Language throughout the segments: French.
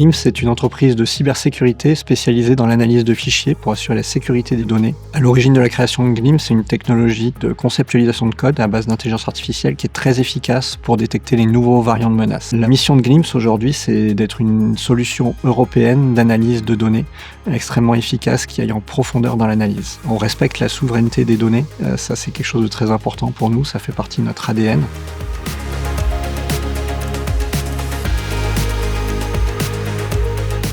Glimpse est une entreprise de cybersécurité spécialisée dans l'analyse de fichiers pour assurer la sécurité des données. À l'origine de la création de Glimpse, c'est une technologie de conceptualisation de code à base d'intelligence artificielle qui est très efficace pour détecter les nouveaux variants de menaces. La mission de Glimpse aujourd'hui, c'est d'être une solution européenne d'analyse de données extrêmement efficace qui aille en profondeur dans l'analyse. On respecte la souveraineté des données, ça c'est quelque chose de très important pour nous, ça fait partie de notre ADN.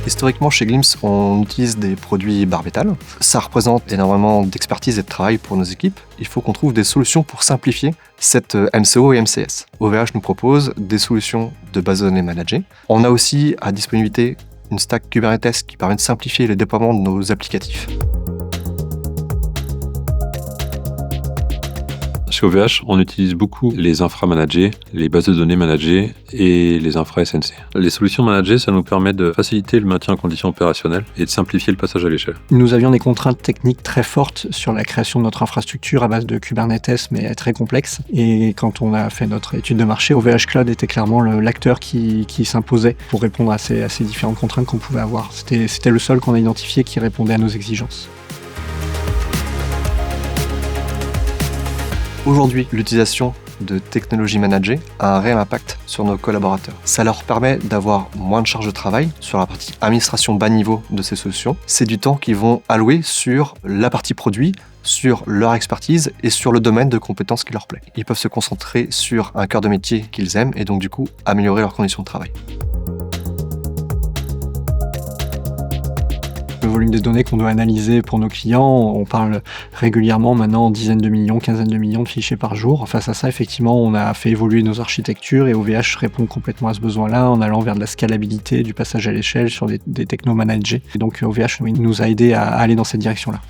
Historiquement, chez Glimpse, on utilise des produits Barmetal. Ça représente énormément d'expertise et de travail pour nos équipes. Il faut qu'on trouve des solutions pour simplifier cette MCO et MCS. OVH nous propose des solutions de base de données managées. On a aussi à disponibilité une stack Kubernetes qui permet de simplifier le déploiement de nos applicatifs. Chez OVH, on utilise beaucoup les infra managés, les bases de données managées et les infra SNC. Les solutions managées, ça nous permet de faciliter le maintien en conditions opérationnelles et de simplifier le passage à l'échelle. Nous avions des contraintes techniques très fortes sur la création de notre infrastructure à base de Kubernetes, mais très complexe. Et quand on a fait notre étude de marché, OVH Cloud était clairement l'acteur qui s'imposait pour répondre à ces différentes contraintes qu'on pouvait avoir. C'était le seul qu'on a identifié qui répondait à nos exigences. Aujourd'hui, l'utilisation de technologies managées a un réel impact sur nos collaborateurs. Ça leur permet d'avoir moins de charge de travail sur la partie administration bas niveau de ces solutions. C'est du temps qu'ils vont allouer sur la partie produit, sur leur expertise et sur le domaine de compétences qui leur plaît. Ils peuvent se concentrer sur un cœur de métier qu'ils aiment et donc du coup améliorer leurs conditions de travail. Le volume des données qu'on doit analyser pour nos clients, on parle régulièrement maintenant en dizaines de millions, quinzaines de millions de fichiers par jour. Face à ça, effectivement, on a fait évoluer nos architectures et OVH répond complètement à ce besoin-là en allant vers de la scalabilité, du passage à l'échelle sur des technos managés. Et donc OVH nous a aidé à aller dans cette direction-là.